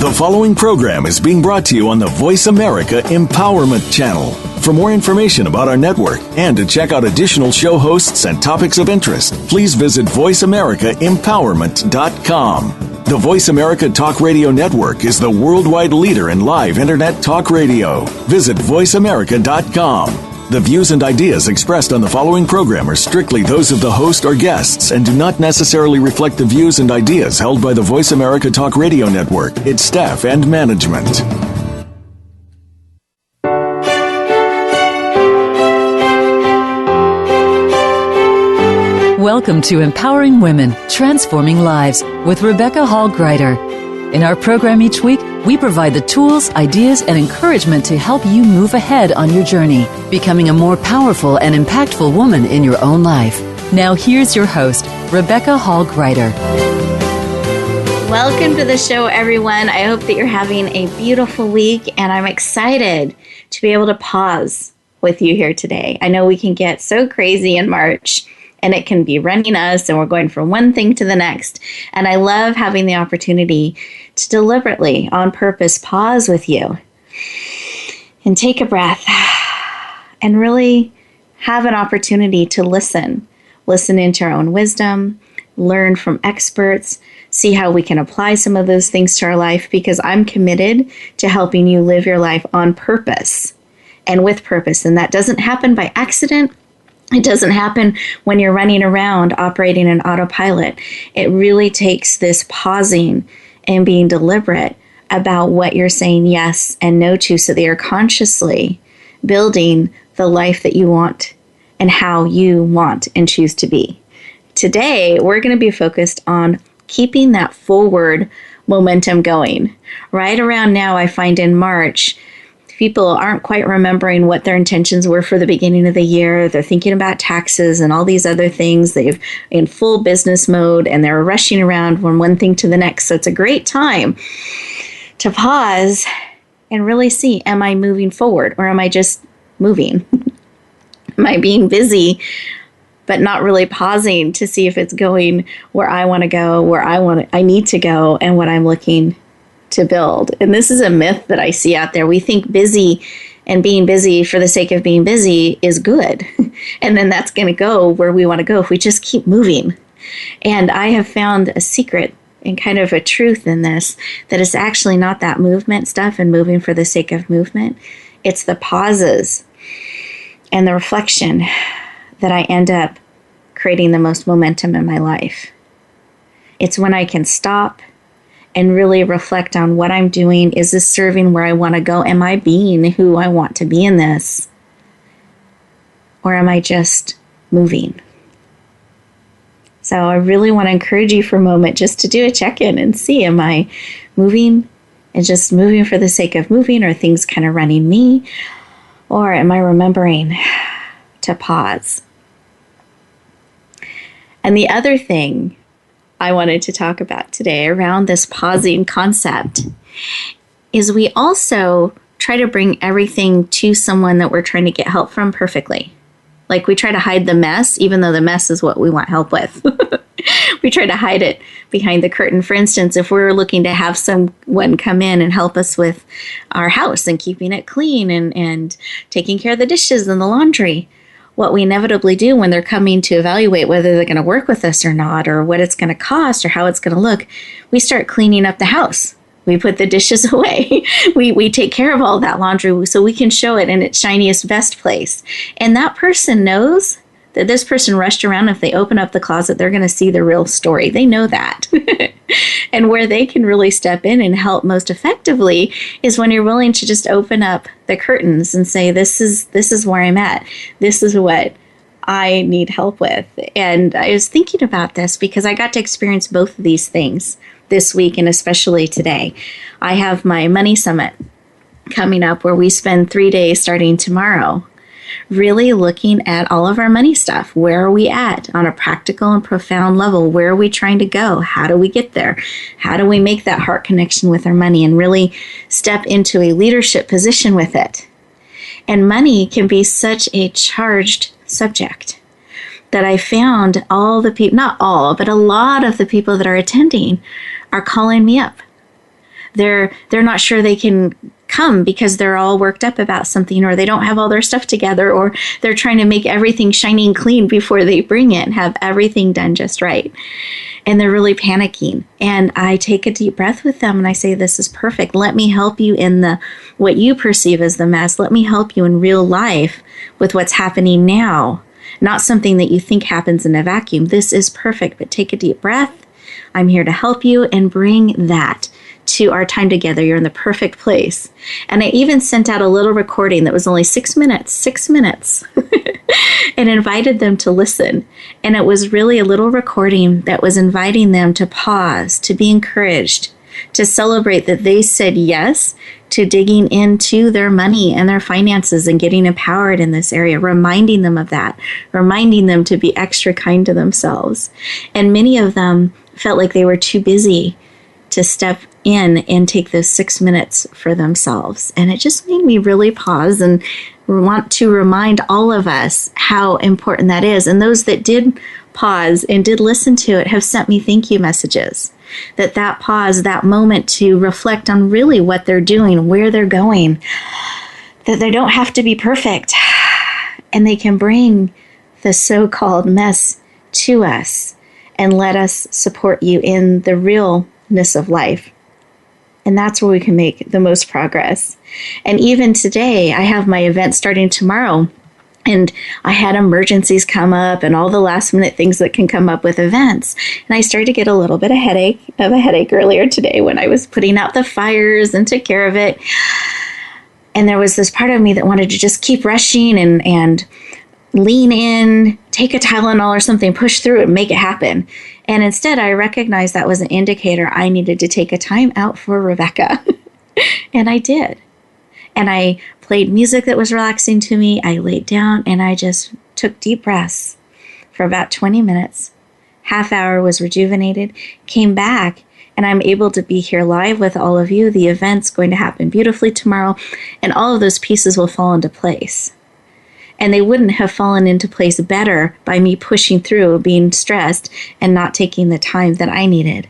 The following program is being brought to you on the Voice America Empowerment Channel. For more information about our network and to check out additional show hosts and topics of interest, please visit voiceamericaempowerment.com. The Voice America Talk Radio Network is the worldwide leader in live Internet talk radio. Visit voiceamerica.com. The views and ideas expressed on the following program are strictly those of the host or guests and do not necessarily reflect the views and ideas held by the Voice America Talk Radio Network, its staff, and management. Welcome to Empowering Women, Transforming Lives with Rebecca Hall Gruyter. In our program each week, we provide the tools, ideas, and encouragement to help you move ahead on your journey, becoming a more powerful and impactful woman in your own life. Now here's your host, Rebecca Hall Gruyter. Welcome to the show, everyone. I hope that you're having a beautiful week, and I'm excited to be able to pause with you here today. I know we can get so crazy in March, and it can be running us, and we're going from one thing to the next. And I love having the opportunity to deliberately, on purpose, pause with you and take a breath and really have an opportunity to listen into our own wisdom, learn from experts, see how we can apply some of those things to our life, because I'm committed to helping you live your life on purpose and with purpose. And that doesn't happen by accident. It doesn't happen when you're running around operating an autopilot. It really takes this pausing and being deliberate about what you're saying yes and no to, so that you're consciously building the life that you want and how you want and choose to be. Today, we're going to be focused on keeping that forward momentum going. Right around now, I find in March, people aren't quite remembering what their intentions were for the beginning of the year. They're thinking about taxes and all these other things. They've in full business mode, and they're rushing around from one thing to the next. So it's a great time to pause and really see, am I moving forward, or am I just moving? Am I being busy, but not really pausing to see if it's going where I want to go, where I need to go, and what I'm looking to build? And this is a myth that I see out there. We think busy and being busy for the sake of being busy is good. And then that's going to go where we want to go if we just keep moving. And I have found a secret and kind of a truth in this, that it's actually not that movement stuff and moving for the sake of movement. It's the pauses and the reflection that I end up creating the most momentum in my life. It's when I can stop and really reflect on what I'm doing. Is this serving where I want to go? Am I being who I want to be in this? Or am I just moving? So I really want to encourage you for a moment just to do a check-in and see, am I moving and just moving for the sake of moving? Or things kind of running me? Or am I remembering to pause? And the other thing I wanted to talk about today around this pausing concept is we also try to bring everything to someone that we're trying to get help from perfectly. Like, we try to hide the mess, even though the mess is what we want help with. We try to hide it behind the curtain. For instance, if we're looking to have someone come in and help us with our house and keeping it clean and taking care of the dishes and the laundry, what we inevitably do when they're coming to evaluate whether they're going to work with us or not, or what it's going to cost or how it's going to look, we start cleaning up the house. We put the dishes away. We take care of all that laundry so we can show it in its shiniest, best place. And that person knows that this person rushed around. If they open up the closet, they're going to see the real story. They know that. And where they can really step in and help most effectively is when you're willing to just open up the curtains and say, this is where I'm at. This is what I need help with. And I was thinking about this because I got to experience both of these things this week, and especially today. I have my money summit coming up where we spend 3 days starting tomorrow, really looking at all of our money stuff. Where are we at on a practical and profound level? Where are we trying to go? How do we get there? How do we make that heart connection with our money and really step into a leadership position with it? And money can be such a charged subject that I found all the people, not all, but a lot of the people that are attending are calling me up. they're not sure they can come because they're all worked up about something, or they don't have all their stuff together, or they're trying to make everything shiny and clean before they bring it and have everything done just right. And they're really panicking. And I take a deep breath with them and I say, this is perfect. Let me help you in the what you perceive as the mess. Let me help you in real life with what's happening now, not something that you think happens in a vacuum. This is perfect, but take a deep breath. I'm here to help you and bring that to our time together. You're in the perfect place. And I even sent out a little recording that was only 6 minutes, and invited them to listen. And it was really a little recording that was inviting them to pause, to be encouraged, to celebrate that they said yes to digging into their money and their finances and getting empowered in this area, reminding them of that, reminding them to be extra kind to themselves. And many of them felt like they were too busy to step in and take those 6 minutes for themselves. And it just made me really pause and want to remind all of us how important that is. And those that did pause and did listen to it have sent me thank you messages. That pause, that moment to reflect on really what they're doing, where they're going, that they don't have to be perfect, and they can bring the so-called mess to us and let us support you in the realness of life. And that's where we can make the most progress. And even today, I have my event starting tomorrow. And I had emergencies come up and all the last minute things that can come up with events. And I started to get a little bit of a headache earlier today when I was putting out the fires and took care of it. And there was this part of me that wanted to just keep rushing and lean in, take a Tylenol or something, push through it and make it happen. And instead, I recognized that was an indicator I needed to take a time out for Rebecca. And I did. And I played music that was relaxing to me. I laid down and I just took deep breaths for about 20 minutes. Half hour was rejuvenated, came back, and I'm able to be here live with all of you. The event's going to happen beautifully tomorrow, and all of those pieces will fall into place. And they wouldn't have fallen into place better by me pushing through, being stressed, and not taking the time that I needed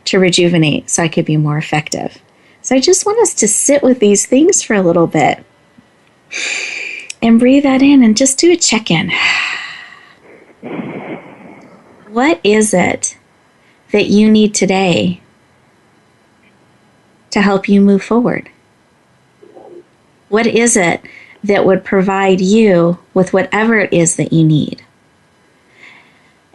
to rejuvenate so I could be more effective. So I just want us to sit with these things for a little bit and breathe that in and just do a check-in. What is it that you need today to help you move forward? What is it that would provide you with whatever it is that you need?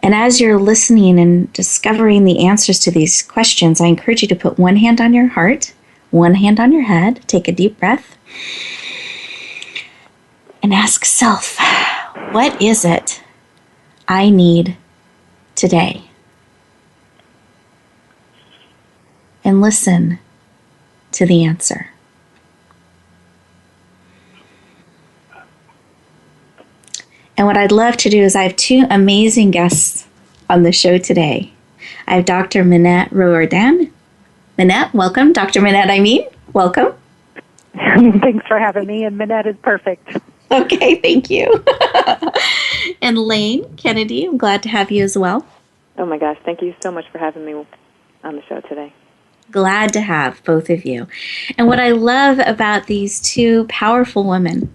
And as you're listening and discovering the answers to these questions, I encourage you to put one hand on your heart, one hand on your head, take a deep breath, and ask self, what is it I need today? And listen to the answer. And what I'd love to do is I have two amazing guests on the show today. I have Dr. Minette Riordan. Minette, welcome. Dr. Minette, welcome. Thanks for having me, and Minette is perfect. Okay, thank you. And Lane Kennedy, I'm glad to have you as well. Oh my gosh, thank you so much for having me on the show today. Glad to have both of you. And what I love about these two powerful women,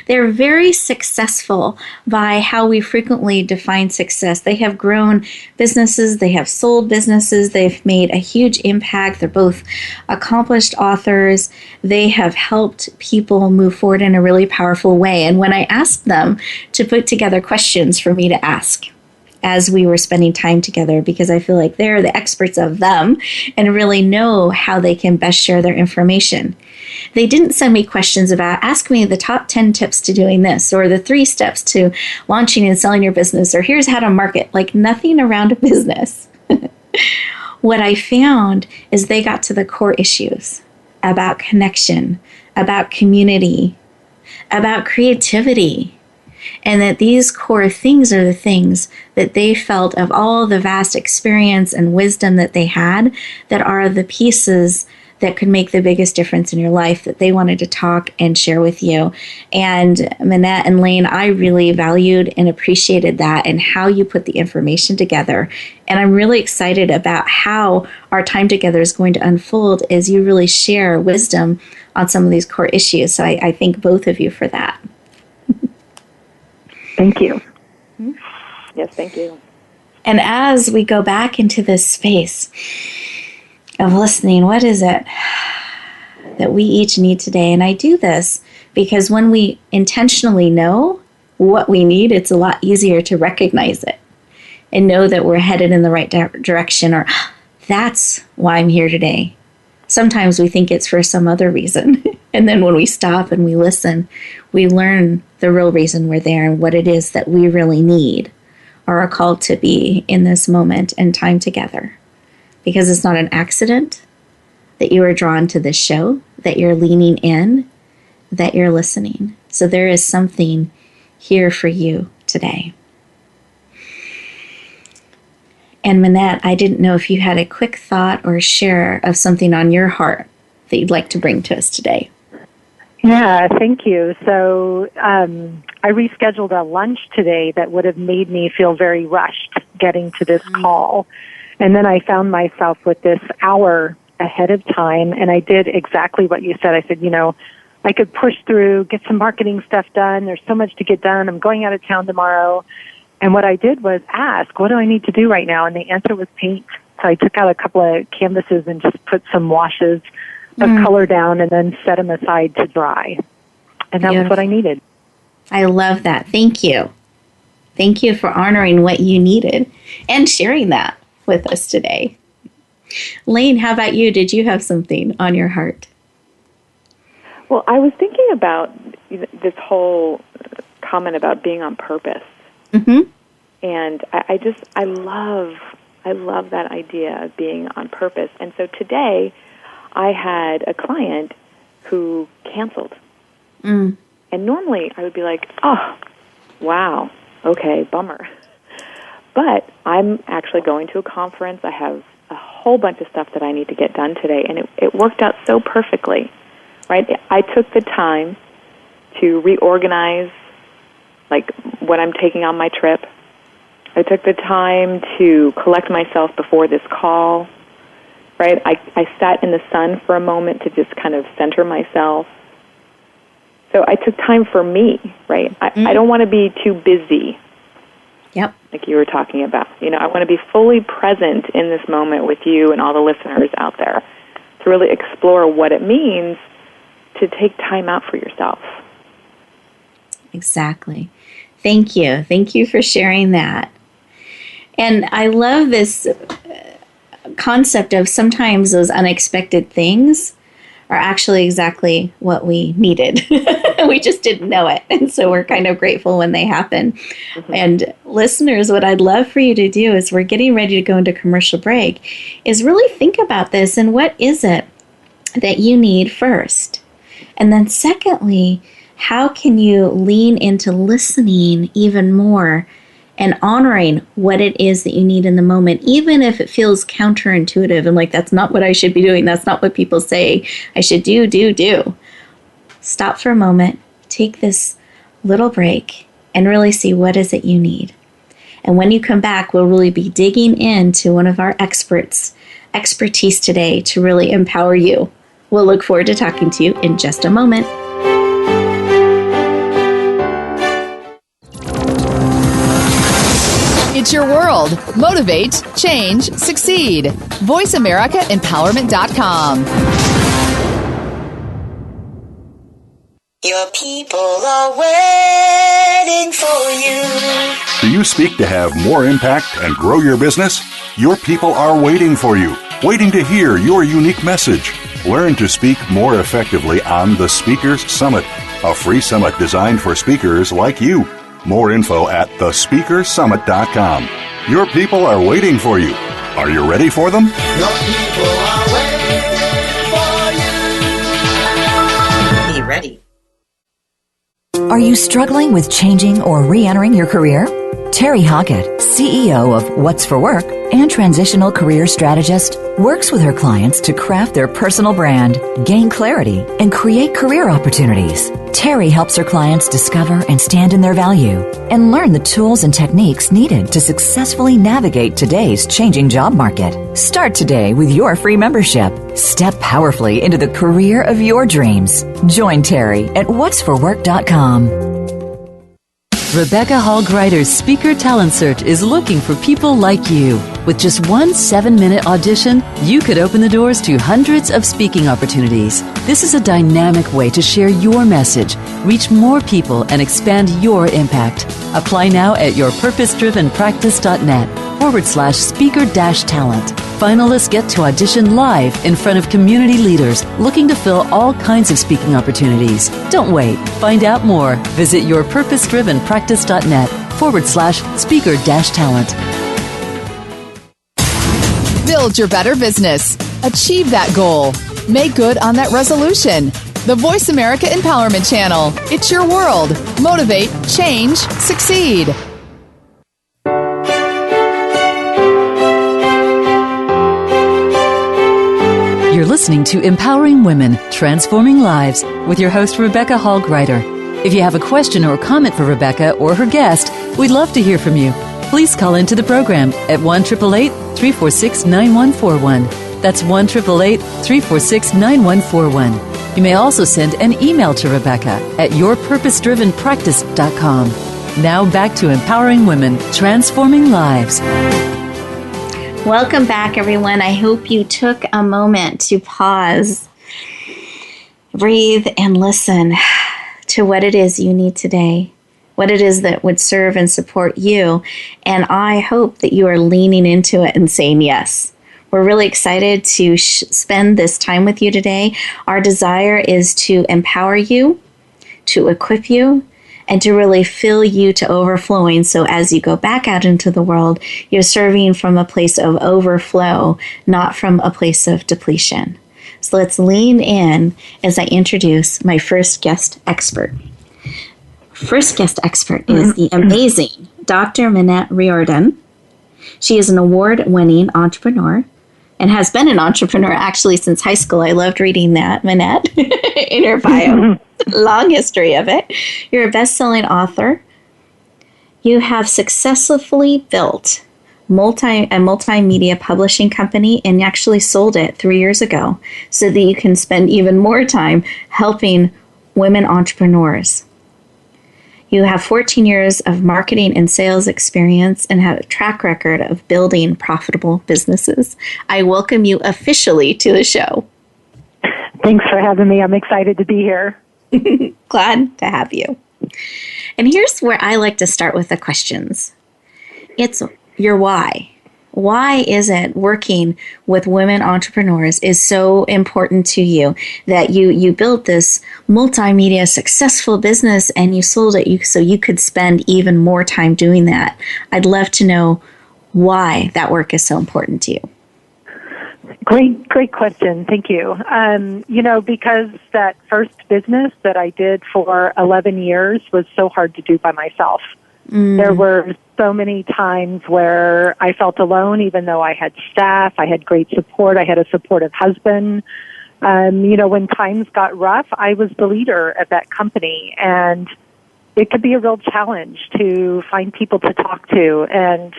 they're very successful by how we frequently define success. They have grown businesses, they have sold businesses, they've made a huge impact. They're both accomplished authors. They have helped people move forward in a really powerful way. And when I asked them to put together questions for me to ask as we were spending time together, because I feel like they're the experts of them and really know how they can best share their information. They didn't send me questions about, ask me the top 10 tips to doing this, or the 3 steps to launching and selling your business, or here's how to market, like nothing around a business. What I found is they got to the core issues about connection, about community, about creativity, and that these core things are the things that they felt of all the vast experience and wisdom that they had that are the pieces that could make the biggest difference in your life that they wanted to talk and share with you. And Minette and Lane, I really valued and appreciated that and how you put the information together. And I'm really excited about how our time together is going to unfold as you really share wisdom on some of these core issues. So I thank both of you for that. Thank you. Yes, thank you. And as we go back into this space of listening, what is it that we each need today? And I do this because when we intentionally know what we need, it's a lot easier to recognize it and know that we're headed in the right direction, or that's why I'm here today. Sometimes we think it's for some other reason. And then when we stop and we listen, we learn the real reason we're there and what it is that we really need or are called to be in this moment and time together. Because it's not an accident that you are drawn to this show, that you're leaning in, that you're listening. So there is something here for you today. And Minette, I didn't know if you had a quick thought or share of something on your heart that you'd like to bring to us today. Yeah, thank you. So I rescheduled a lunch today that would have made me feel very rushed getting to this call. And then I found myself with this hour ahead of time, and I did exactly what you said. I said, I could push through, get some marketing stuff done. There's so much to get done. I'm going out of town tomorrow. And what I did was ask, what do I need to do right now? And the answer was paint. So I took out a couple of canvases and just put some washes of color down and then set them aside to dry. And that was what I needed. I love that. Thank you. Thank you for honoring what you needed and sharing that with us today. Lane, how about you? Did you have something on your heart? Well, I was thinking about this whole comment about being on purpose. Mm-hmm. And I love that idea of being on purpose. And so today I had a client who canceled. And normally I would be like, oh, wow, okay, bummer. But I'm actually going to a conference. I have a whole bunch of stuff that I need to get done today, and it worked out so perfectly, right? I took the time to reorganize, like, what I'm taking on my trip. I took the time to collect myself before this call, right? I sat in the sun for a moment to just kind of center myself. So I took time for me, right? I don't want to be too busy. Yep. Like you were talking about. I want to be fully present in this moment with you and all the listeners out there to really explore what it means to take time out for yourself. Exactly. Thank you. Thank you for sharing that. And I love this concept of sometimes those unexpected things are actually exactly what we needed. We just didn't know it. And so we're kind of grateful when they happen. Mm-hmm. And listeners, what I'd love for you to do is we're getting ready to go into commercial break, is really think about this and what is it that you need first? And then secondly, how can you lean into listening even more and honoring what it is that you need in the moment, even if it feels counterintuitive and like, that's not what I should be doing. That's not what people say I should do. Stop for a moment, take this little break, and really see what is it you need. And when you come back, we'll really be digging into one of our expertise today to really empower you. We'll look forward to talking to you in just a moment. It's your world. Motivate, change, succeed. VoiceAmericaEmpowerment.com. Your people are waiting for you. Do you speak to have more impact and grow your business? Your people are waiting for you, waiting to hear your unique message. Learn to speak more effectively on the Speakers Summit, a free summit designed for speakers like you. More info at thespeakersummit.com. Your people are waiting for you. Are you ready for them? Your people are waiting for you. Be ready. Are you struggling with changing or re-entering your career? Terry Hockett, CEO of What's for Work and transitional career strategist, works with her clients to craft their personal brand, gain clarity, and create career opportunities. Terry helps her clients discover and stand in their value and learn the tools and techniques needed to successfully navigate today's changing job market. Start today with your free membership. Step powerfully into the career of your dreams. Join Terry at whatsforwork.com. Rebecca Hall Gruyter's Speaker Talent Search is looking for people like you. With just one 7-minute audition, you could open the doors to hundreds of speaking opportunities. This is a dynamic way to share your message, reach more people, and expand your impact. Apply now at yourpurposedrivenpractice.net/speaker-talent. Finalists get to audition live in front of community leaders looking to fill all kinds of speaking opportunities. Don't wait. Find out more. Visit yourpurposedrivenpractice.net/speaker-talent. Build your better business. Achieve that goal. Make good on that resolution. The Voice America Empowerment Channel. It's your world. Motivate, change, succeed. You're listening to Empowering Women, Transforming Lives with your host, Rebecca Hall Gruyter. If you have a question or comment for Rebecca or her guest, we'd love to hear from you. Please call into the program at 1-888-346-9141. That's 1-888-346-9141. You may also send an email to Rebecca at yourpurposedrivenpractice.com. Now back to Empowering Women, Transforming Lives. Welcome back, everyone. I hope you took a moment to pause, breathe, and listen to what it is you need today, what it is that would serve and support you. And I hope that you are leaning into it and saying yes. We're really excited to spend this time with you today. Our desire is to empower you, to equip you, and to really fill you to overflowing. So as you go back out into the world, you're serving from a place of overflow, not from a place of depletion. So let's lean in as I introduce my first guest expert. First guest expert is the amazing Dr. Minette Riordan. She is an award-winning entrepreneur and has been an entrepreneur actually since high school. I loved reading that, Minette, in her bio. Long history of it. You're a best-selling author. You have successfully built a multimedia publishing company and actually sold it 3 years ago so that you can spend even more time helping women entrepreneurs. You have 14 years of marketing and sales experience and have a track record of building profitable businesses. I welcome you officially to the show. Thanks for having me. I'm excited to be here. Glad to have you. And here's where I like to start with the questions. It's your why. Why is it working with women entrepreneurs is so important to you that you built this multimedia successful business and you sold it so you could spend even more time doing that? I'd love to know why that work is so important to you. Great question. Thank you. Because that first business that I did for 11 years was so hard to do by myself. There were so many times where I felt alone, even though I had staff, I had great support, I had a supportive husband. When times got rough, I was the leader of that company, and it could be a real challenge to find people to talk to. And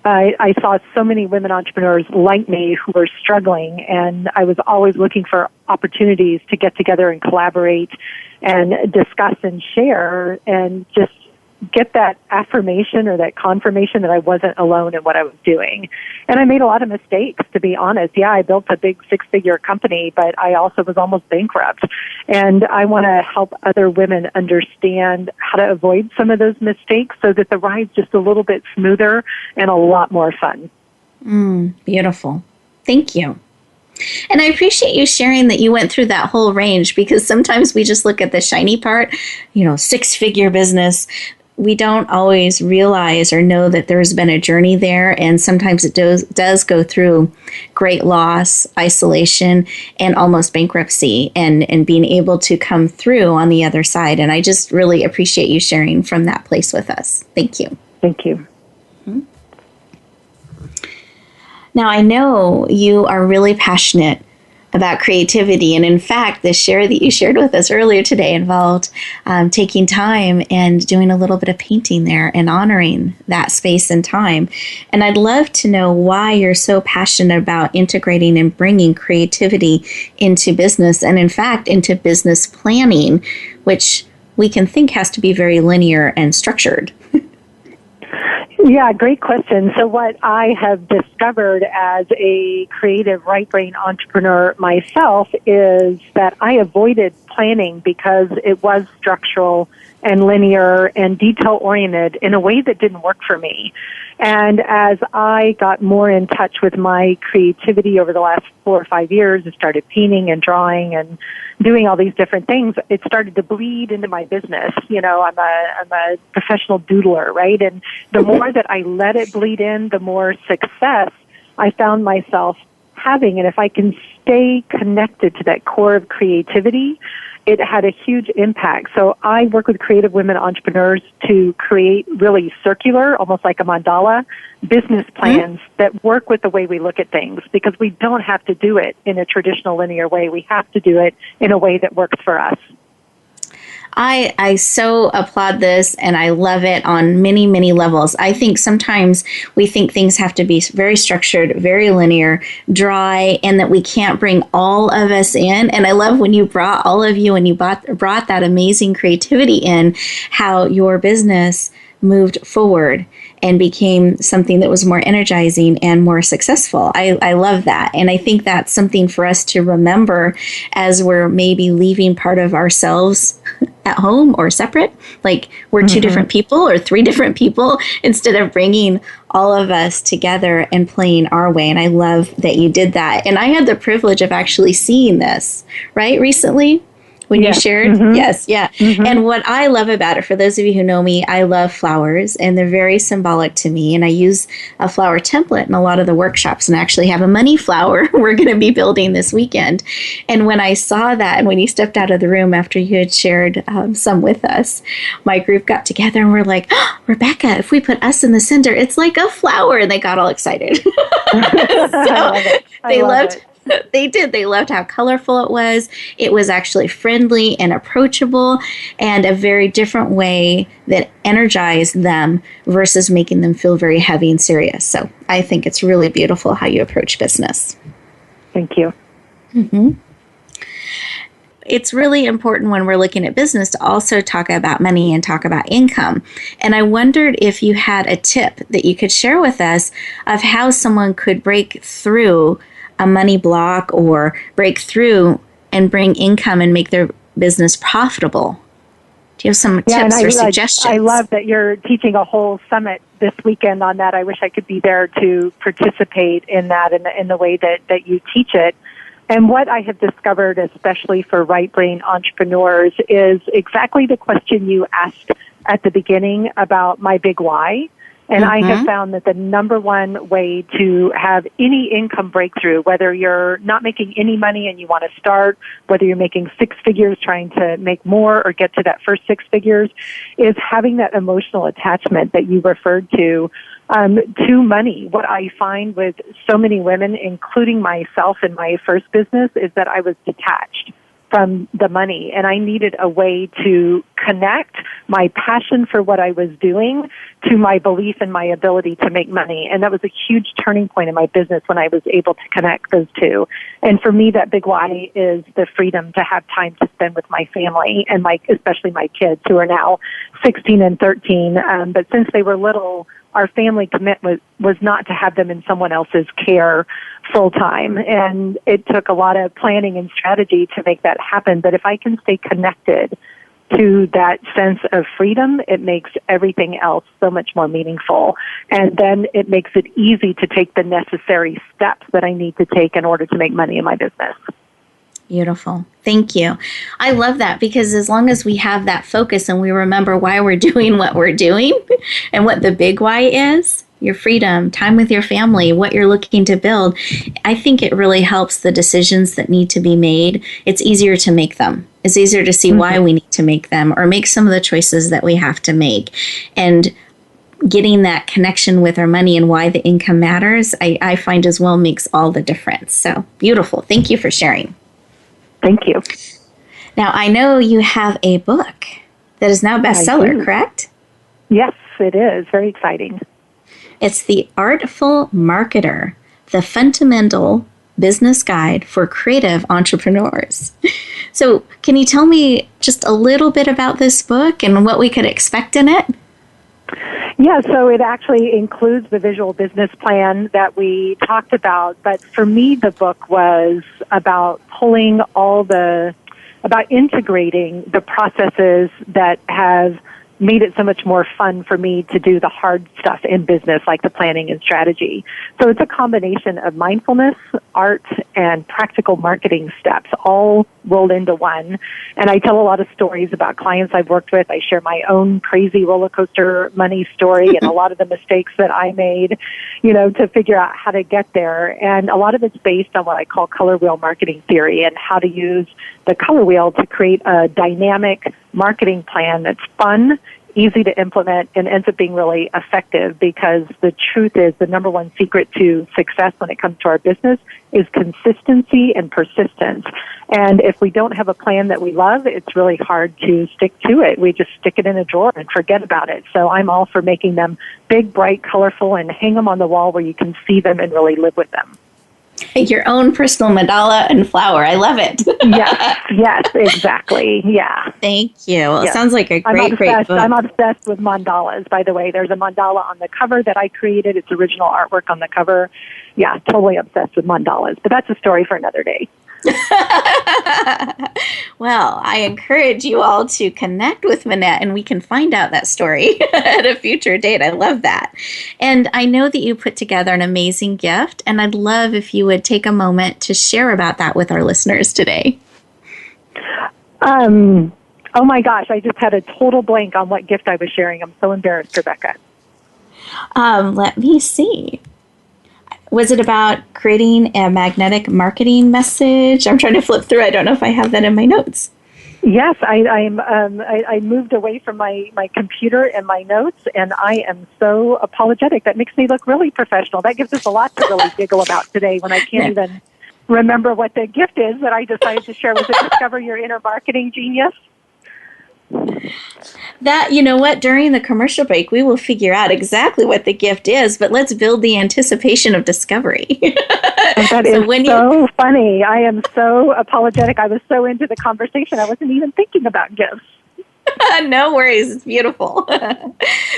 I saw so many women entrepreneurs like me who were struggling, and I was always looking for opportunities to get together and collaborate and discuss and share and just get that affirmation or that confirmation that I wasn't alone in what I was doing. And I made a lot of mistakes, to be honest. Yeah, I built a big 6-figure company, but I also was almost bankrupt. And I want to help other women understand how to avoid some of those mistakes so that the ride's just a little bit smoother and a lot more fun. Beautiful. Thank you. And I appreciate you sharing that you went through that whole range, because sometimes we just look at the shiny part, 6-figure business. We don't always realize or know that there's been a journey there, and sometimes it does go through great loss, isolation, and almost bankruptcy, and being able to come through on the other side. And I just really appreciate you sharing from that place with us. Thank you. Thank you. Now, I know you are really passionate about creativity. And in fact, the share that you shared with us earlier today involved taking time and doing a little bit of painting there and honoring that space and time. And I'd love to know why you're so passionate about integrating and bringing creativity into business and, in fact, into business planning, which we can think has to be very linear and structured. Yeah, great question. So what I have discovered as a creative right-brain entrepreneur myself is that I avoided planning because it was structural and linear and detail-oriented in a way that didn't work for me. And as I got more in touch with my creativity over the last 4 or 5 years, I started painting and drawing and doing all these different things. It started to bleed into my business. You know, I'm a professional doodler, right? And the more that I let it bleed in, the more success I found myself having. And if I can stay connected to that core of creativity, it had a huge impact. So I work with creative women entrepreneurs to create really circular, almost like a mandala, business plans that work with the way we look at things, because we don't have to do it in a traditional linear way. We have to do it in a way that works for us. I so applaud this, and I love it on many, many levels. I think sometimes we think things have to be very structured, very linear, dry, and that we can't bring all of us in. And I love when you brought all of you and you brought that amazing creativity in, how your business moved forward and became something that was more energizing and more successful. I love that. And I think that's something for us to remember as we're maybe leaving part of ourselves at home or separate. Like we're two different people or 3 different people, instead of bringing all of us together and playing our way. And I love that you did that. And I had the privilege of actually seeing this, right, recently. When you shared? Yes, yeah. And what I love about it, for those of you who know me, I love flowers, and they're very symbolic to me. And I use a flower template in a lot of the workshops, and actually have a money flower we're going to be building this weekend. And when I saw that, and when you stepped out of the room after you had shared some with us, my group got together and we're like, oh, Rebecca, if we put us in the center, it's like a flower. And they got all excited. So they loved it. They did. They loved how colorful it was. It was actually friendly and approachable, and a very different way that energized them versus making them feel very heavy and serious. So I think it's really beautiful how you approach business. Thank you. It's really important when we're looking at business to also talk about money and talk about income. And I wondered if you had a tip that you could share with us of how someone could break through a money block or break through and bring income and make their business profitable. Do you have some tips or suggestions? I love that you're teaching a whole summit this weekend on that. I wish I could be there to participate in that in the way that you teach it. And what I have discovered, especially for right-brain entrepreneurs, is exactly the question you asked at the beginning about my big why. And I have found that the number one way to have any income breakthrough, whether you're not making any money and you want to start, whether you're making 6 figures trying to make more or get to that first 6 figures, is having that emotional attachment that you referred to money. What I find with so many women, including myself in my first business, is that I was detached from the money, and I needed a way to connect my passion for what I was doing to my belief in my ability to make money. And that was a huge turning point in my business when I was able to connect those two. And for me, that big why is the freedom to have time to spend with my family and especially my kids, who are now 16 and 13. But since they were little, our family commitment was not to have them in someone else's care full time. And it took a lot of planning and strategy to make that happen. But if I can stay connected to that sense of freedom, it makes everything else so much more meaningful. And then it makes it easy to take the necessary steps that I need to take in order to make money in my business. Beautiful. Thank you. I love that, because as long as we have that focus and we remember why we're doing what we're doing and what the big why is, your freedom, time with your family, what you're looking to build, I think it really helps the decisions that need to be made. It's easier to make them. It's easier to see why we need to make them, or make some of the choices that we have to make. And getting that connection with our money and why the income matters, I find as well makes all the difference. So beautiful. Thank you for sharing. Thank you. Now, I know you have a book that is now a bestseller, correct? Yes, it is. Very exciting. It's The Artful Marketer, the Fundamental Business Guide for Creative Entrepreneurs. So can you tell me just a little bit about this book and what we could expect in it? Yeah, so it actually includes the visual business plan that we talked about. But for me, the book was about about integrating the processes that have made it so much more fun for me to do the hard stuff in business, like the planning and strategy. So it's a combination of mindfulness, art, and practical marketing steps, all rolled into one. And I tell a lot of stories about clients I've worked with. I share my own crazy roller coaster money story and a lot of the mistakes that I made, to figure out how to get there. And a lot of it's based on what I call color wheel marketing theory and how to use the color wheel to create a dynamic marketing plan that's fun, easy to implement, and ends up being really effective, because the truth is the number one secret to success when it comes to our business is consistency and persistence. And if we don't have a plan that we love, it's really hard to stick to it. We just stick it in a drawer and forget about it. So I'm all for making them big, bright, colorful, and hang them on the wall where you can see them and really live with them. Your own personal mandala and flower. I love it. Yes, exactly. Yeah. Thank you. Well, yes. It sounds like a great book. I'm obsessed with mandalas, by the way. There's a mandala on the cover that I created. It's original artwork on the cover. Yeah, totally obsessed with mandalas. But that's a story for another day. Well, I encourage you all to connect with Minette, and we can find out that story at a future date. I love that. And I know that you put together an amazing gift, and I'd love if you would take a moment to share about that with our listeners today. Oh my gosh, I just had a total blank on what gift I was sharing. I'm so embarrassed, Rebecca. Let me see. Was it about creating a magnetic marketing message? I'm trying to flip through. I don't know if I have that in my notes. Yes, I moved away from my computer and my notes, and I am so apologetic. That makes me look really professional. That gives us a lot to really giggle about today when I can't even remember what the gift is that I decided to share. Was it Discover Your Inner Marketing Genius? That, you know what, during the commercial break, we will figure out exactly what the gift is, but let's build the anticipation of discovery. That is so funny. I am so apologetic. I was so into the conversation, I wasn't even thinking about gifts. No worries. It's beautiful.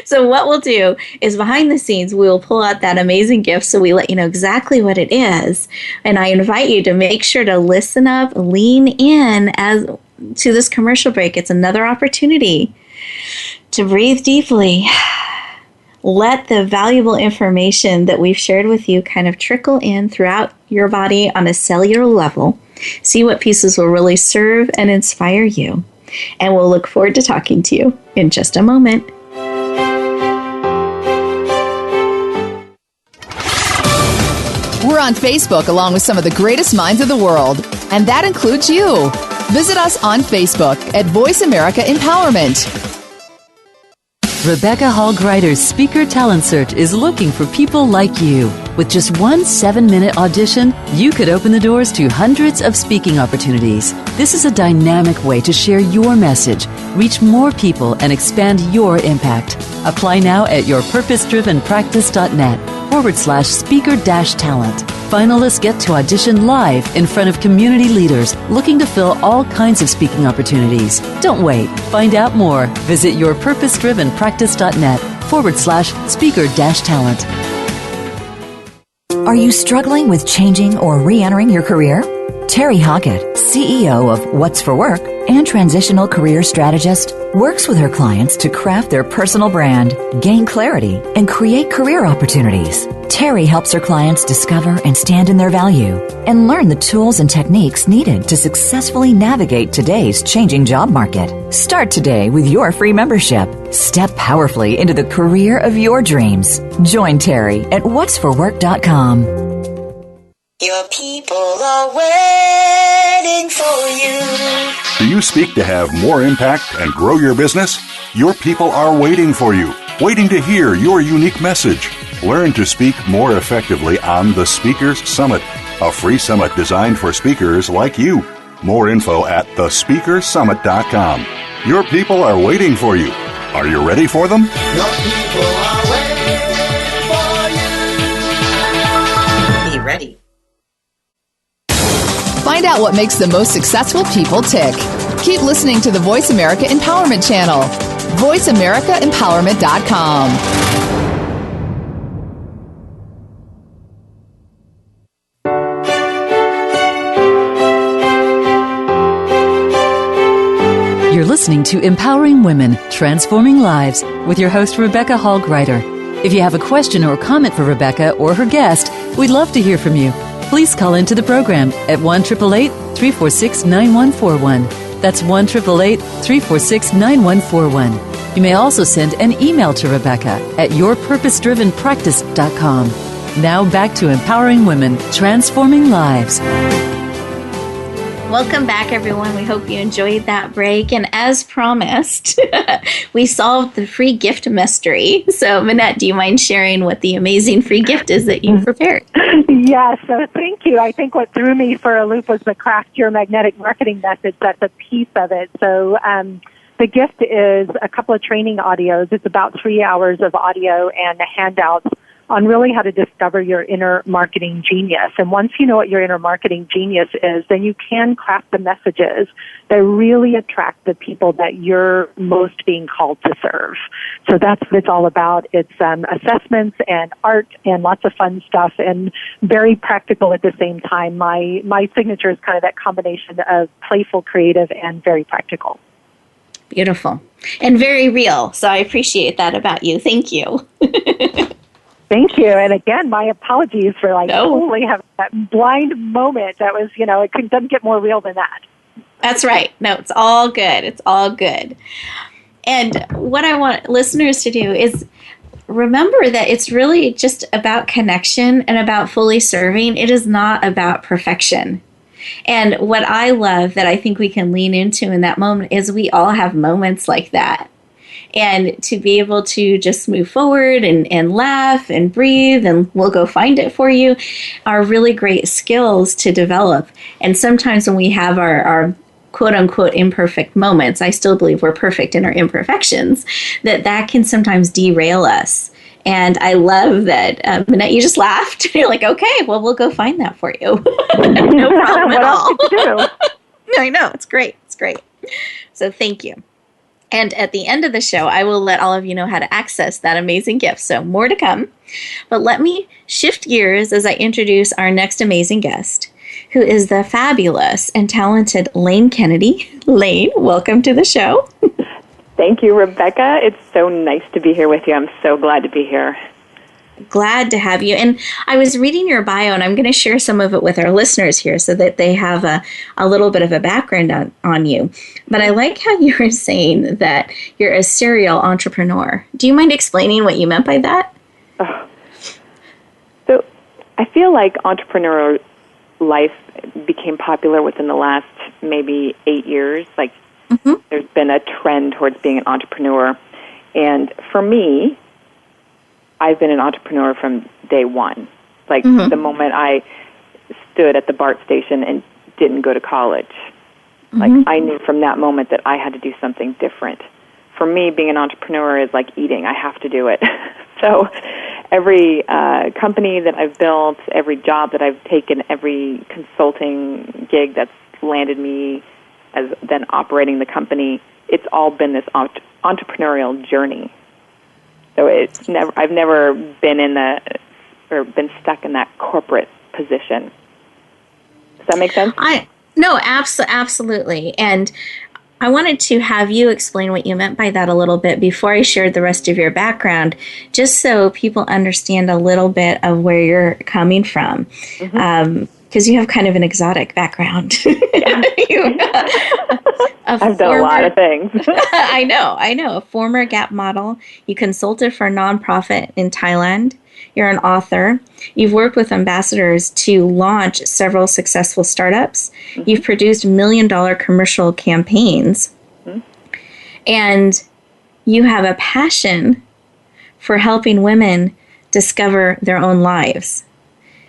So what we'll do is behind the scenes, we will pull out that amazing gift so we let you know exactly what it is. And I invite you to make sure to listen up, lean in to this commercial break. It's another opportunity to breathe deeply. Let the valuable information that we've shared with you kind of trickle in throughout your body on a cellular level. See what pieces will really serve and inspire you. And we'll look forward to talking to you in just a moment. We're on Facebook along with some of the greatest minds of the world, and that includes you. Visit us on Facebook at Voice America Empowerment. Rebecca Hall Gruyter's Speaker Talent Search is looking for people like you. With just one 7-minute audition, you could open the doors to hundreds of speaking opportunities. This is a dynamic way to share your message, reach more people, and expand your impact. Apply now at yourpurposedrivenpractice.net/speaker-talent. Finalists get to audition live in front of community leaders looking to fill all kinds of speaking opportunities. Don't wait. Find out more. Visit yourpurposedrivenpractice.net/speaker-talent. Are you struggling with changing or re-entering your career? Terry Hockett, CEO of What's for Work and transitional career strategist, works with her clients to craft their personal brand, gain clarity, and create career opportunities. Terry helps her clients discover and stand in their value and learn the tools and techniques needed to successfully navigate today's changing job market. Start today with your free membership. Step powerfully into the career of your dreams. Join Terry at whatsforwork.com. Your people are waiting for you. Do you speak to have more impact and grow your business? Your people are waiting for you. waiting to hear your unique message. Learn to speak more effectively on the Speakers Summit, a free summit designed for speakers like you. More info at thespeakersummit.com. Your people are waiting for you. Are you ready for them? Your people are waiting for you. Be ready. Find out what makes the most successful people tick. Keep listening to the Voice America Empowerment Channel. VoiceAmericaEmpowerment.com. You're listening to Empowering Women, Transforming Lives with your host, Rebecca Hall Gruyter. If you have a question or comment for Rebecca or her guest, we'd love to hear from you. Please call into the program at 1-888-346-9141. That's 1-888-346-9141. You may also send an email to Rebecca at yourpurposedrivenpractice.com. Now back to Empowering Women, Transforming Lives. Welcome back, everyone. We hope you enjoyed that break. And as promised, we solved the free gift mystery. So, Minette, do you mind sharing what the amazing free gift is that you prepared? Yes, so thank you. I think what threw me for a loop was the Craft Your Magnetic Marketing Message. That's a piece of it. So the gift is a couple of training audios. It's about 3 hours of audio and handouts on really how to discover your inner marketing genius. And once you know what your inner marketing genius is, then you can craft the messages that really attract the people that you're most being called to serve. So that's what it's all about. It's assessments and art and lots of fun stuff and very practical at the same time. My signature is kind of that combination of playful, creative, and very practical. Beautiful. And very real. So I appreciate that about you. Thank you. Thank you. And again, my apologies for totally having that blind moment. That was, it doesn't get more real than that. That's right. No, it's all good. It's all good. And what I want listeners to do is remember that it's really just about connection and about fully serving. It is not about perfection. And what I love that I think we can lean into in that moment is we all have moments like that. And to be able to just move forward and laugh and breathe and we'll go find it for you are really great skills to develop. And sometimes when we have our quote unquote imperfect moments, I still believe we're perfect in our imperfections, that can sometimes derail us. And I love that, Minette, you just laughed. You're like, okay, well, we'll go find that for you. No problem at all. I know, it's great. It's great. So thank you. And at the end of the show, I will let all of you know how to access that amazing gift. So more to come. But let me shift gears as I introduce our next amazing guest, who is the fabulous and talented Lane Kennedy. Lane, welcome to the show. Thank you, Rebecca. It's so nice to be here with you. I'm so glad to be here. Glad to have you. And I was reading your bio, and I'm going to share some of it with our listeners here so that they have a little bit of a background on you. But I like how you were saying that you're a serial entrepreneur. Do you mind explaining what you meant by that? So I feel like entrepreneurial life became popular within the last maybe 8 years. There's been a trend towards being an entrepreneur. And for me, I've been an entrepreneur from day one. The moment I stood at the BART station and didn't go to college. I knew from that moment that I had to do something different. For me, being an entrepreneur is like eating. I have to do it. So every company that I've built, every job that I've taken, every consulting gig that's landed me as then operating the company, it's all been this entrepreneurial journey. So I've never been been stuck in that corporate position. Does that make sense? No, absolutely. And I wanted to have you explain what you meant by that a little bit before I shared the rest of your background, just so people understand a little bit of where you're coming from. Because you have kind of an exotic background. I've done a lot of things. I know. A former Gap model. You consulted for a nonprofit in Thailand. You're an author. You've worked with ambassadors to launch several successful startups. You've produced $1 million commercial campaigns. And you have a passion for helping women discover their own lives.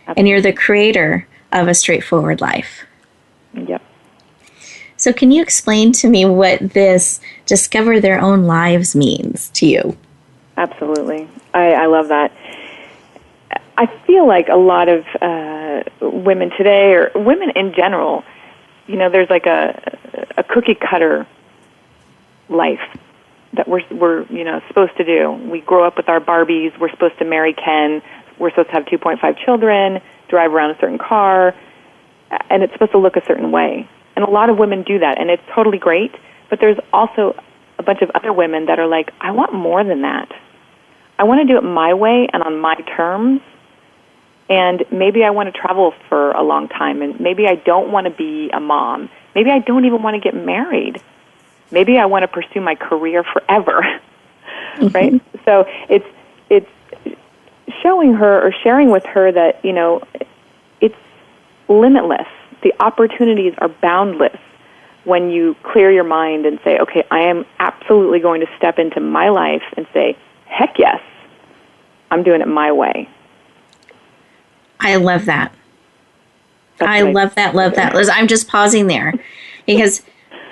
Absolutely. And you're the creator of A Straightforward Life. Yep. So can you explain to me what this discover their own lives means to you? Absolutely. I love that. I feel like a lot of women today, or women in general, there's like a cookie cutter life that we're supposed to do. We grow up with our Barbies. We're supposed to marry Ken. We're supposed to have 2.5 children, drive around a certain car, and it's supposed to look a certain way. And a lot of women do that, and it's totally great. But there's also a bunch of other women that are like, I want more than that. I want to do it my way and on my terms. And maybe I want to travel for a long time, and maybe I don't want to be a mom. Maybe I don't even want to get married. Maybe I want to pursue my career forever, right? So it's showing her or sharing with her that, it's limitless. The opportunities are boundless when you clear your mind and say, okay, I am absolutely going to step into my life and say, heck yes, I'm doing it my way. I love that. Love that. Liz, I'm just pausing there because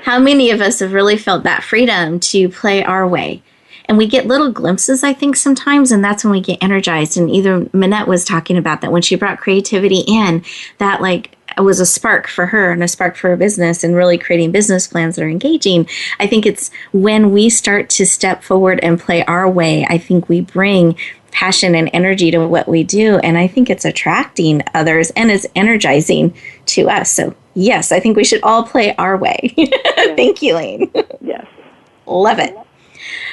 how many of us have really felt that freedom to play our way? And we get little glimpses, I think, sometimes, and that's when we get energized. And either Minette was talking about that when she brought creativity in, that it was a spark for her and a spark for her business and really creating business plans that are engaging. I think it's when we start to step forward and play our way, I think we bring passion and energy to what we do. And I think it's attracting others and it's energizing to us. So yes, I think we should all play our way. Yes. Thank you, Lane. Yes. Love it.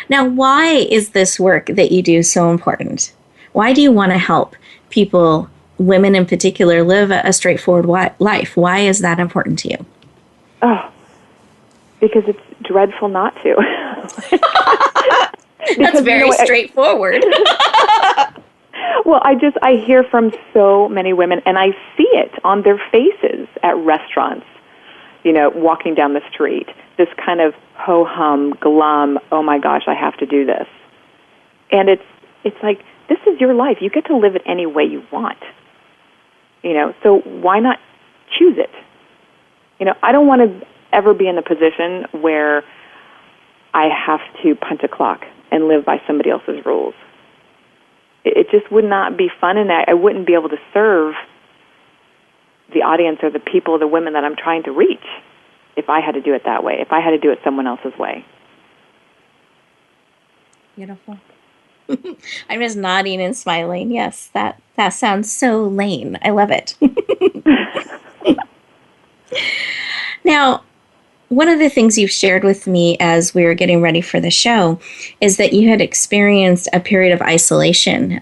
Now, why is this work that you do so important? Why do you want to help people, women in particular, live a straightforward life? Why is that important to you? Oh, because it's dreadful not to. That's very straightforward. Well, I hear from so many women, and I see it on their faces at restaurants, walking down the street, this kind of ho-hum, glum, oh my gosh, I have to do this. And it's like, this is your life. You get to live it any way you want. So why not choose it? I don't want to ever be in a position where I have to punch a clock and live by somebody else's rules. It just would not be fun, and I wouldn't be able to serve the audience or the people, the women that I'm trying to reach if I had to do it that way, if I had to do it someone else's way. Beautiful. I'm just nodding and smiling. Yes, that sounds so Lane. I love it. Now, one of the things you've shared with me as we were getting ready for the show is that you had experienced a period of isolation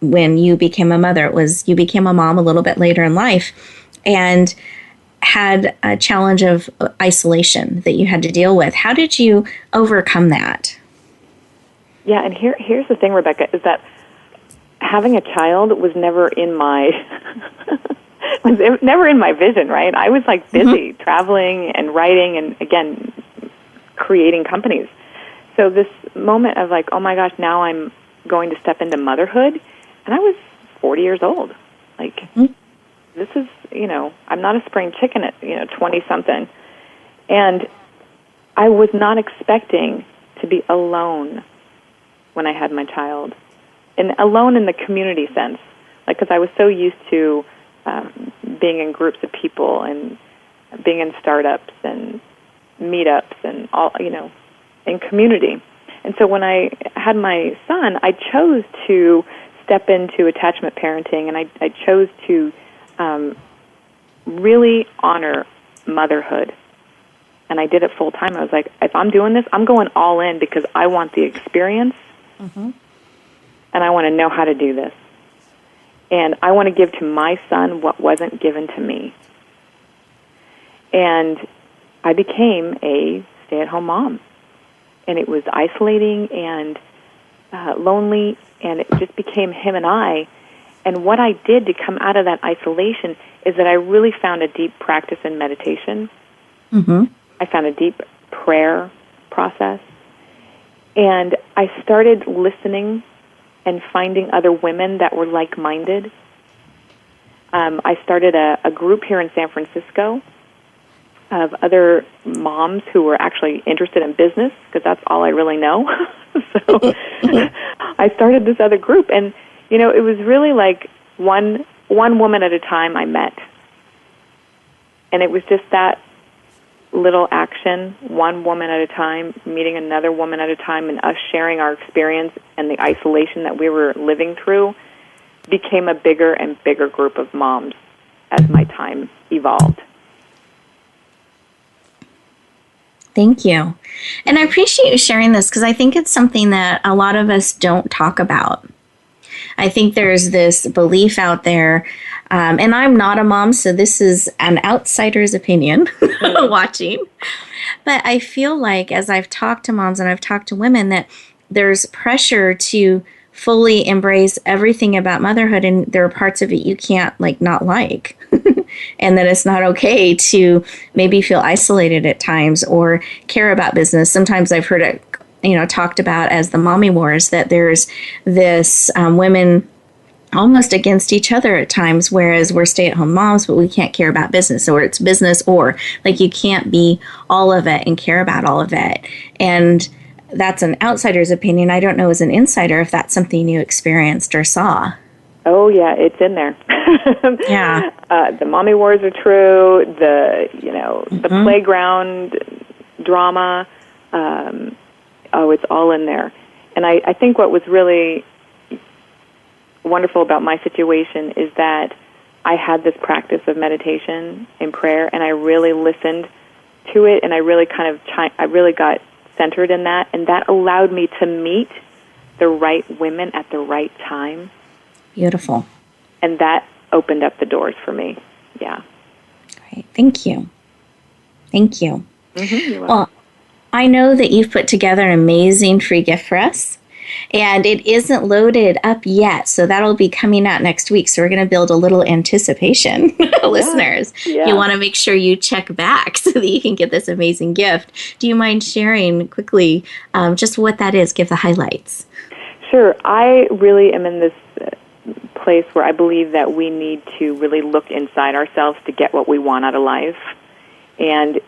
when you became a mother. You became a mom a little bit later in life and had a challenge of isolation that you had to deal with. How did you overcome that? Yeah, and here's the thing, Rebecca, is that having a child was never in my never in my vision, right? I was busy traveling and writing and, again, creating companies. So this moment of oh my gosh, now I'm going to step into motherhood, and I was 40 years old. This is, I'm not a spring chicken at, 20-something. And I was not expecting to be alone when I had my child. And alone in the community sense, because I was so used to being in groups of people and being in startups and meetups and all, in community. And so when I had my son, I chose to step into attachment parenting, and I chose to really honor motherhood. And I did it full time. I was like, if I'm doing this, I'm going all in because I want the experience, and I want to know how to do this. And I want to give to my son what wasn't given to me. And I became a stay-at-home mom. And it was isolating and lonely, and it just became him and I. And what I did to come out of that isolation is that I really found a deep practice in meditation. I found a deep prayer process. And I started listening and finding other women that were like-minded. I started a group here in San Francisco of other moms who were actually interested in business, because that's all I really know. So I started this other group, and it was really like one woman at a time I met. And it was just that little action, one woman at a time, meeting another woman at a time, and us sharing our experience and the isolation that we were living through became a bigger and bigger group of moms as my time evolved. Thank you. And I appreciate you sharing this, because I think it's something that a lot of us don't talk about. I think there's this belief out there, and I'm not a mom, so this is an outsider's opinion watching. But I feel like, as I've talked to moms and I've talked to women, that there's pressure to fully embrace everything about motherhood, and there are parts of it you can't not like. And that it's not okay to maybe feel isolated at times or care about business. Sometimes I've heard it talked about as the mommy wars, that there's this women almost against each other at times, whereas we're stay-at-home moms, but we can't care about business, or it's business, or you can't be all of it and care about all of it. And that's an outsider's opinion. I don't know as an insider if that's something you experienced or saw. Oh, yeah, it's in there. Yeah. The mommy wars are true. The playground drama, it's all in there. And I think what was really wonderful about my situation is that I had this practice of meditation and prayer, and I really listened to it, and I really I really got centered in that, and that allowed me to meet the right women at the right time. Beautiful. And that opened up the doors for me. Yeah. Great. Thank you. Thank you. Mm-hmm. Well, I know that you've put together an amazing free gift for us, and it isn't loaded up yet, so that'll be coming out next week. So we're going to build a little anticipation, listeners. Yeah. You want to make sure you check back so that you can get this amazing gift. Do you mind sharing quickly just what that is? Give the highlights. Sure. I really am in this place where I believe that we need to really look inside ourselves to get what we want out of life. And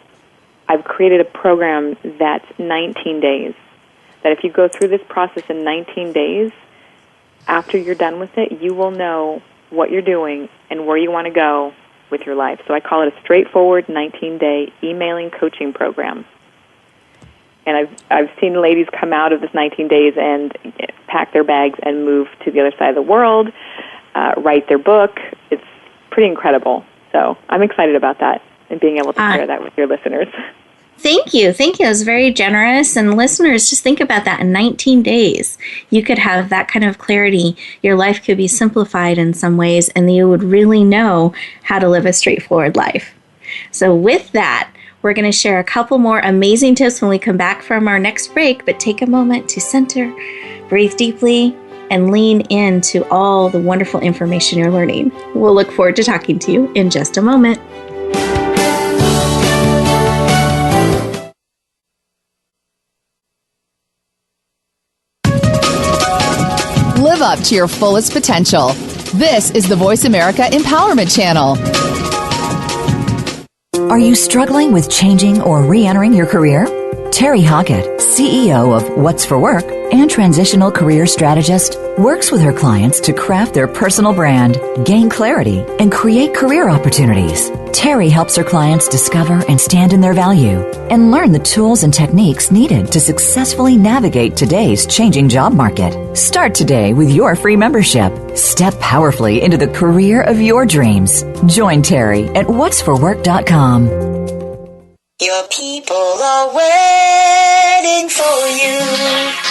I've created a program that's 19 days. That if you go through this process in 19 days, after you're done with it, you will know what you're doing and where you want to go with your life. So I call it a straightforward 19-day emailing coaching program. And I've seen ladies come out of this 19 days and pack their bags and move to the other side of the world, write their book. It's pretty incredible. So I'm excited about that and being able to share that with your listeners. Thank you. Thank you. It was very generous. And listeners, just think about that. In 19 days, you could have that kind of clarity. Your life could be simplified in some ways, and you would really know how to live a straightforward life. So with that, we're going to share a couple more amazing tips when we come back from our next break, but take a moment to center, breathe deeply, and lean into all the wonderful information you're learning. We'll look forward to talking to you in just a moment. Live up to your fullest potential. This is the Voice America Empowerment Channel. Are you struggling with changing or re-entering your career? Terry Hockett, CEO of What's for Work and transitional career strategist, works with her clients to craft their personal brand, gain clarity, and create career opportunities. Terry helps her clients discover and stand in their value and learn the tools and techniques needed to successfully navigate today's changing job market. Start today with your free membership. Step powerfully into the career of your dreams. Join Terry at whatsforwork.com. Your people are waiting for you.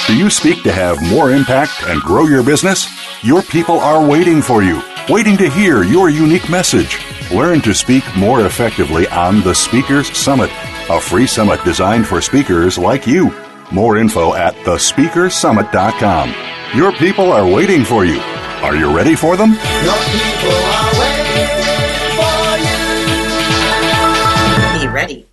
Do you speak to have more impact and grow your business? Your people are waiting for you, waiting to hear your unique message. Learn to speak more effectively on the Speakers Summit, a free summit designed for speakers like you. More info at thespeakersummit.com. Your people are waiting for you. Are you ready for them? Your people are waiting for you. Be ready.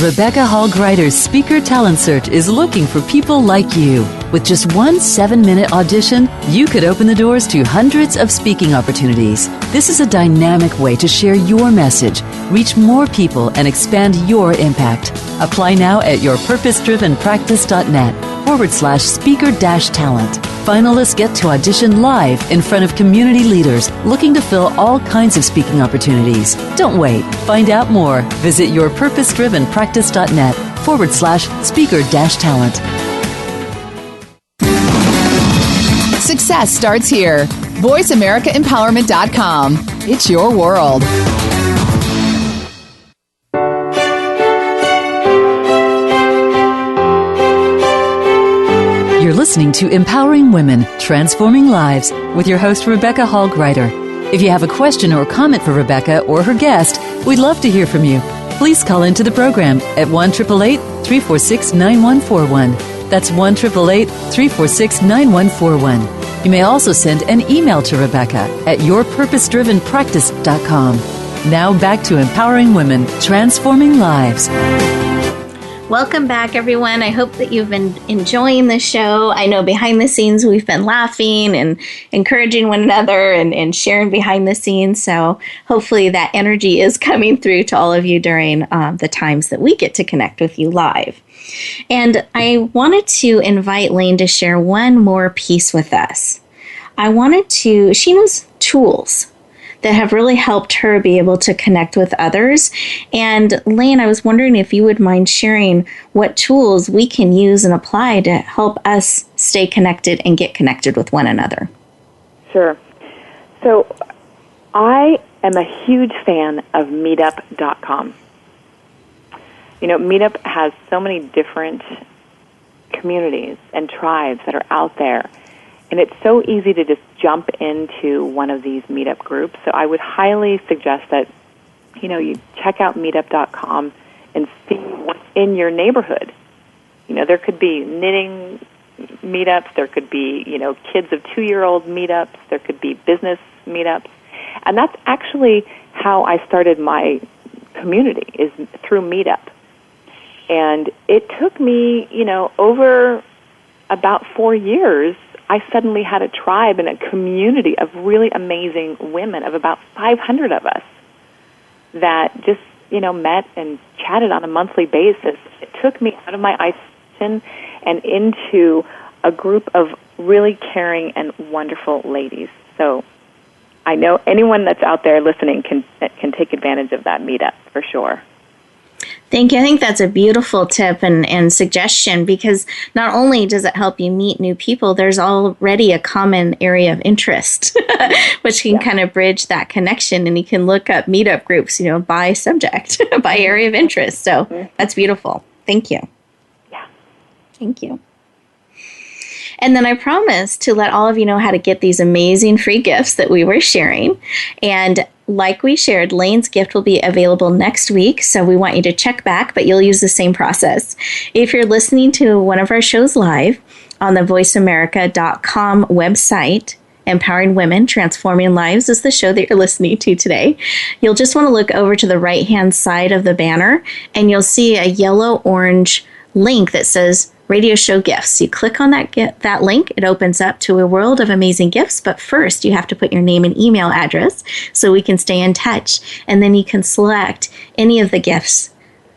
Rebecca Hall Gruyter's Speaker Talent Search is looking for people like you. With just one 7-minute audition, you could open the doors to hundreds of speaking opportunities. This is a dynamic way to share your message, reach more people, and expand your impact. Apply now at yourpurposedrivenpractice.net/speaker-talent. Finalists get to audition live in front of community leaders looking to fill all kinds of speaking opportunities. Don't wait. Find out more. Visit yourpurposedrivenpractice.net/speaker-talent. Success starts here. VoiceAmericaEmpowerment.com. It's your world. You're listening to Empowering Women, Transforming Lives with your host, Rebecca Hall Gruyter. If you have a question or comment for Rebecca or her guest, we'd love to hear from you. Please call into the program at 1-888-346-9141. That's 1-888-346-9141. You may also send an email to Rebecca at yourpurposedrivenpractice.com. Now back to Empowering Women, Transforming Lives. Welcome back, everyone. I hope that you've been enjoying the show. I know behind the scenes we've been laughing and encouraging one another and sharing behind the scenes. So hopefully that energy is coming through to all of you during the times that we get to connect with you live. And I wanted to invite Lane to share one more piece with us. She knows tools that have really helped her be able to connect with others. And Lane, I was wondering if you would mind sharing what tools we can use and apply to help us stay connected and get connected with one another. Sure. So I am a huge fan of Meetup.com. You know, Meetup has so many different communities and tribes that are out there. And it's so easy to just jump into one of these meetup groups. So I would highly suggest that, you check out meetup.com and see what's in your neighborhood. There could be knitting meetups. There could be, kids of 2-year-old meetups. There could be business meetups. And that's actually how I started my community, is through Meetup. And it took me, over about 4 years, I suddenly had a tribe and a community of really amazing women, of about 500 of us, that just, met and chatted on a monthly basis. It took me out of my isolation and into a group of really caring and wonderful ladies. So I know anyone that's out there listening can take advantage of that meetup for sure. Thank you. I think that's a beautiful tip and suggestion, because not only does it help you meet new people, there's already a common area of interest, which can kind of bridge that connection. And you can look up meetup groups, by subject, by area of interest. So that's beautiful. Thank you. Yeah. Thank you. And then I promised to let all of you know how to get these amazing free gifts that we were sharing. And like we shared, Lane's gift will be available next week, so we want you to check back, but you'll use the same process. If you're listening to one of our shows live on the voiceamerica.com website, Empowering Women, Transforming Lives is the show that you're listening to today. You'll just want to look over to the right-hand side of the banner, and you'll see a yellow-orange link that says Radio Show Gifts. You click on that link, it opens up to a world of amazing gifts, but first you have to put your name and email address so we can stay in touch, and then you can select any of the gifts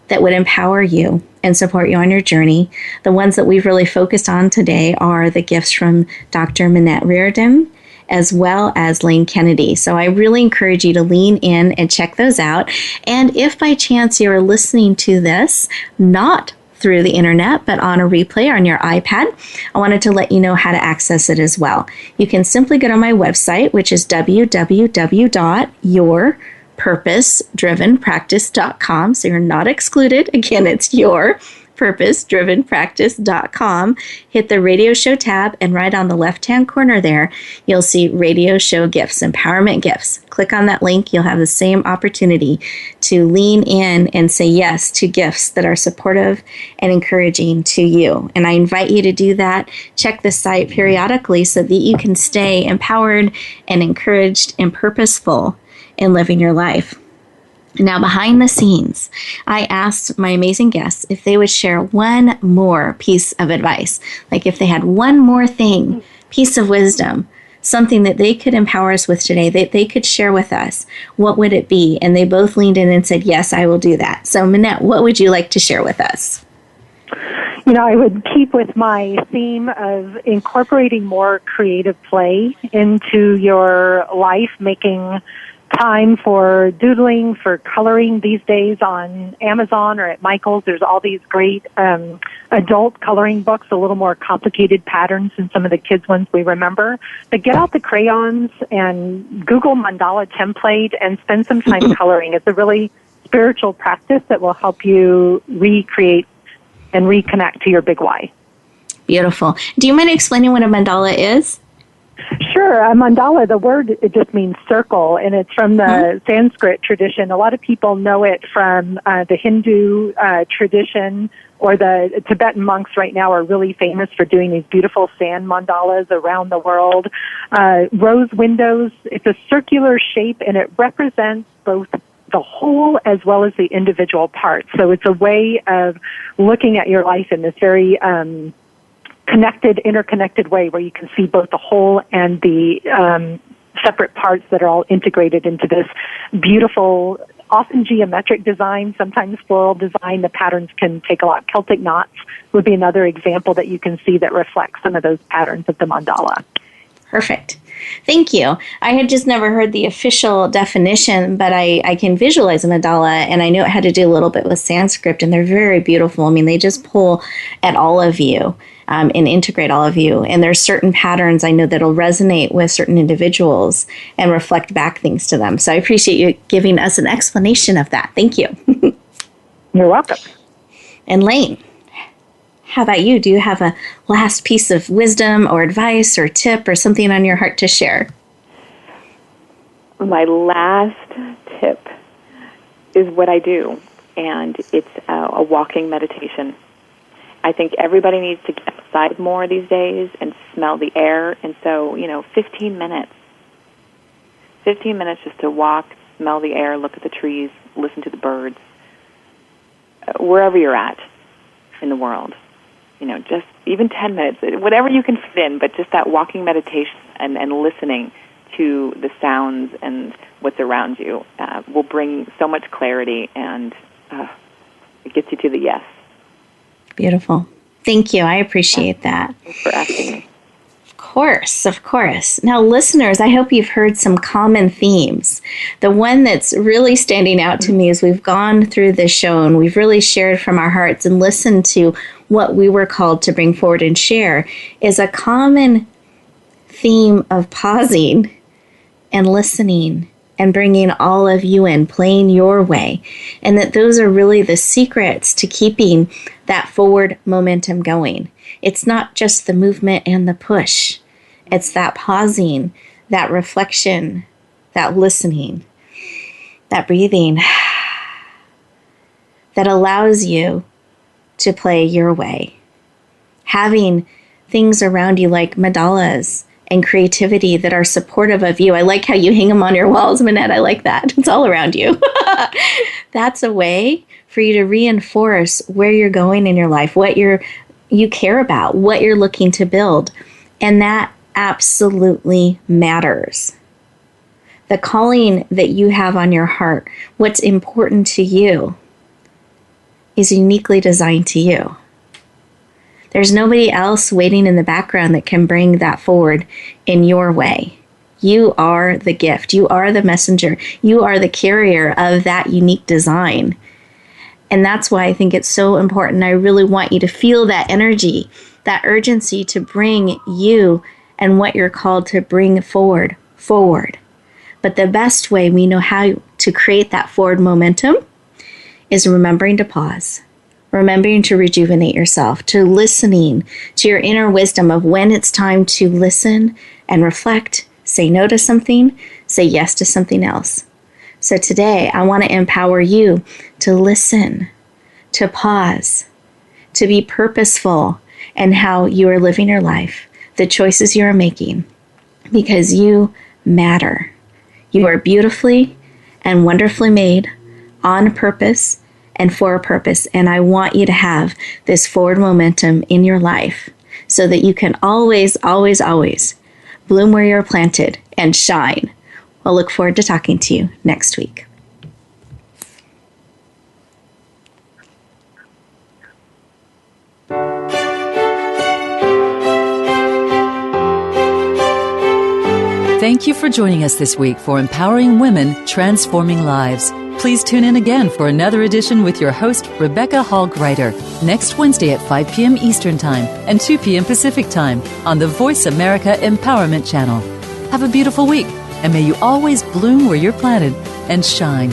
that would empower you and support you on your journey. The ones that we've really focused on today are the gifts from Dr. Minette Riordan, as well as Lane Kennedy. So I really encourage you to lean in and check those out. And if by chance you're listening to this, not through the internet, but on a replay on your iPad, I wanted to let you know how to access it as well. You can simply go to my website, which is www.yourpurposedrivenpractice.com. So you're not excluded. Again, it's yourpurposedrivenpractice.com. Hit the radio show tab, and right on the left-hand corner there, you'll see Radio Show Gifts, Empowerment Gifts. Click on that link. You'll have the same opportunity to lean in and say yes to gifts that are supportive and encouraging to you. And I invite you to do that. Check the site periodically so that you can stay empowered and encouraged and purposeful in living your life. Now, behind the scenes, I asked my amazing guests if they would share one more piece of advice. Like if they had one more thing, piece of wisdom, something that they could empower us with today, that they could share with us, what would it be? And they both leaned in and said, yes, I will do that. So, Minette, what would you like to share with us? I would keep with my theme of incorporating more creative play into your life, making time for doodling, for coloring. These days on Amazon or at Michael's, there's all these great adult coloring books, a little more complicated patterns than some of the kids' ones we remember. But get out the crayons and Google mandala template and spend some time coloring. It's a really spiritual practice that will help you recreate and reconnect to your big why. Beautiful. Do you mind explaining what a mandala is? Sure. A mandala, the word, it just means circle, and it's from the Sanskrit tradition. A lot of people know it from the Hindu tradition, or the Tibetan monks right now are really famous for doing these beautiful sand mandalas around the world. Rose windows, it's a circular shape, and it represents both the whole as well as the individual parts. So it's a way of looking at your life in this very interconnected way where you can see both the whole and the separate parts that are all integrated into this beautiful, often geometric design, sometimes floral design. The patterns can take a lot. Celtic knots would be another example that you can see that reflects some of those patterns of the mandala. Perfect. Thank you. I had just never heard the official definition, but I can visualize a mandala, and I know it had to do a little bit with Sanskrit, and they're very beautiful. I mean, they just pull at all of you and integrate all of you. And there's certain patterns I know that'll resonate with certain individuals and reflect back things to them. So I appreciate you giving us an explanation of that. Thank you. You're welcome. And Lane, how about you? Do you have a last piece of wisdom or advice or tip or something on your heart to share? My last tip is what I do, and it's a walking meditation. I think everybody needs to get outside more these days and smell the air, and so, 15 minutes. 15 minutes just to walk, smell the air, look at the trees, listen to the birds, wherever you're at in the world. Just even 10 minutes, whatever you can fit in, but just that walking meditation and listening to the sounds and what's around you will bring so much clarity, and it gets you to the yes. Beautiful. Thank you. I appreciate that. Thanks for asking me. Of course. Now, listeners, I hope you've heard some common themes. The one that's really standing out to me as we've gone through this show and we've really shared from our hearts and listened to what we were called to bring forward and share is a common theme of pausing and listening and bringing all of you in, playing your way. And that those are really the secrets to keeping that forward momentum going. It's not just the movement and the push. It's that pausing, that reflection, that listening, that breathing that allows you to play your way. Having things around you like mandalas and creativity that are supportive of you. I like how you hang them on your walls, Minette. I like that. It's all around you. That's a way for you to reinforce where you're going in your life, what you care about, what you're looking to build. And that absolutely matters. The calling that you have on your heart, what's important to you, is uniquely designed to you. There's nobody else waiting in the background that can bring that forward in your way. You are the gift. You are the messenger. You are the carrier of that unique design. And that's why I think it's so important. I really want you to feel that energy, that urgency to bring you and what you're called to bring forward. But the best way we know how to create that forward momentum is remembering to pause, remembering to rejuvenate yourself, to listening to your inner wisdom of when it's time to listen and reflect, say no to something, say yes to something else. So today, I want to empower you to listen, to pause, to be purposeful in how you are living your life, the choices you are making, because you matter. You are beautifully and wonderfully made, on purpose and for a purpose. And I want you to have this forward momentum in your life so that you can always, always, always bloom where you're planted and shine. I'll look forward to talking to you next week. Thank you for joining us this week for Empowering Women, Transforming Lives. Please tune in again for another edition with your host, Rebecca Hall Gruyter, next Wednesday at 5 p.m. Eastern Time and 2 p.m. Pacific Time on the Voice America Empowerment Channel. Have a beautiful week, and may you always bloom where you're planted and shine.